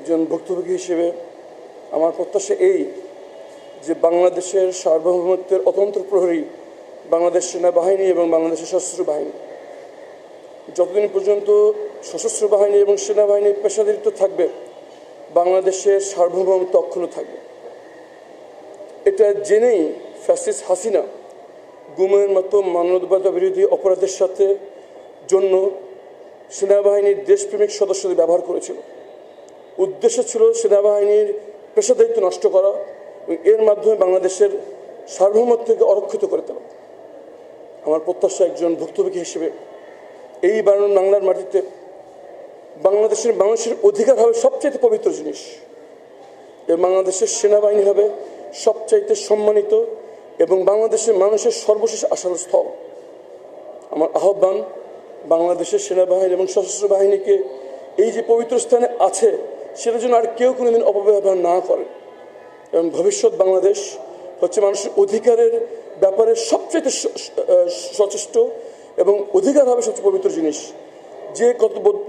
একজন ভুক্তভোগী হিসেবে আমার প্রত্যাশা এই যে বাংলাদেশের সার্বভৌমত্বের অতন্ত্র প্রহরী বাংলাদেশ সেনাবাহিনী এবং বাংলাদেশের সশস্ত্র বাহিনী, যতদিন পর্যন্ত সশস্ত্র বাহিনী এবং সেনাবাহিনীর পেশাদারিত্ব থাকবে, বাংলাদেশের সার্বভৌমত্ব অক্ষুণ্ণ থাকবে। এটা জেনেই ফ্যাসিস্ট হাসিনা গুমের মতো মানবতা বিরোধী অপরাধের সাথে জন্য সেনাবাহিনীর দেশপ্রেমিক সদস্যদের ব্যবহার করেছিল। উদ্দেশ্য ছিল সেনাবাহিনীর পেশাদারিত্ব নষ্ট করা এবং এর মাধ্যমে বাংলাদেশের সার্বভৌমত্বকে অরক্ষিত করে তোলা। আমার প্রত্যাশা একজন ভুক্তভোগী হিসেবে এই বাংলার মাটিতে বাংলাদেশের মানুষের অধিকার হবে সবচাইতে পবিত্র জিনিস এবং বাংলাদেশের সেনাবাহিনী হবে সবচাইতে সম্মানিত এবং বাংলাদেশের মানুষের সর্বশেষ আশার স্থল। আমার আহ্বান বাংলাদেশের সেনাবাহিনী এবং সশস্ত্র বাহিনীকে এই যে পবিত্র স্থানে আছে সেটার জন্য আর কেউ কোনোদিন অপব্যবহার না করে এবং ভবিষ্যৎ বাংলাদেশ হচ্ছে মানুষের অধিকারের ব্যাপারে সবচেয়ে সচেষ্ট এবং অধিকার হবে সবচেয়ে পবিত্র জিনিস। যে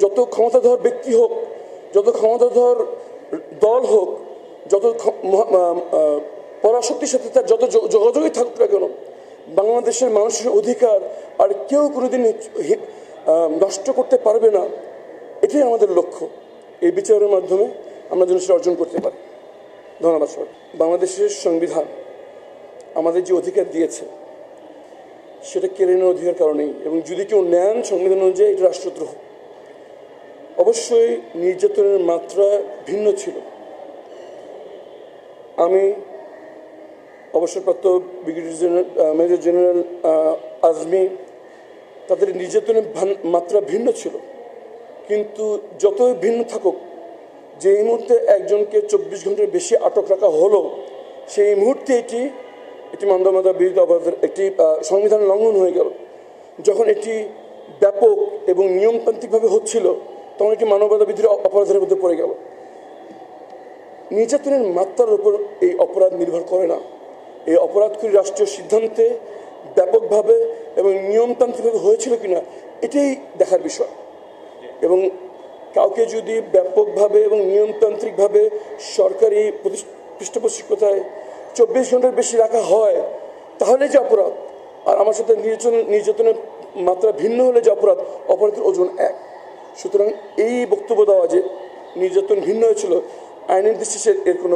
যত ক্ষমতাধর ব্যক্তি হোক, যত ক্ষমতাধর দল হোক, যত পরাশক্তির সাথে তার যত যোগাযোগই থাকুক না কেন, বাংলাদেশের মানুষের অধিকার আর কেউ কোনোদিন নষ্ট করতে পারবে না। এটাই আমাদের লক্ষ্য। এই বিচারের মাধ্যমে আমরা যেন সেটা অর্জন করতে পারি। ধন্যবাদ সবাই। বাংলাদেশের সংবিধান আমাদের যে অধিকার দিয়েছে সেটা কেড়ে নেওয়ার অধিকার কারণেই, এবং যদি কেউ নেন সংবিধান অনুযায়ী এটা রাষ্ট্রদ্রোহ। অবশ্যই নির্যাতনের মাত্রা ভিন্ন ছিল। আমি অবসরপ্রাপ্ত মেজর জেনারেল আজমি, তাদের নির্যাতনের মাত্রা ভিন্ন ছিল, কিন্তু যতই ভিন্ন থাকুক, যে এই মুহূর্তে একজনকে 24 ঘন্টার বেশি আটক রাখা হলো, সেই মুহূর্তে এটি মানবতা বিরোধী অপরাধের একটি সংবিধান লঙ্ঘন হয়ে গেল। যখন এটি ব্যাপক এবং নিয়মতান্ত্রিকভাবে হচ্ছিল, তখন এটি মানবতা বিরোধী অপরাধের মধ্যে পড়ে গেল। নির্যাতনের মাত্রার উপর এই অপরাধ নির্ভর করে না। এই অপরাধগুলি রাষ্ট্রীয় সিদ্ধান্তে ব্যাপকভাবে এবং নিয়মতান্ত্রিকভাবে হয়েছিল কিনা এটাই দেখার বিষয়। এবং কাউকে যদি ব্যাপকভাবে এবং নিয়মতান্ত্রিকভাবে সরকারি পৃষ্ঠপোষকতায় 24 ঘন্টার বেশি রাখা হয়, তাহলে যে অপরাধ, আর আমার সাথে নির্যাতনের মাত্রা ভিন্ন হলে যে অপরাধের ওজন এক। সুতরাং এই বক্তব্য দেওয়া যে নির্যাতন ভিন্ন হয়েছিল, আইনের দৃষ্টিতে এর কোনো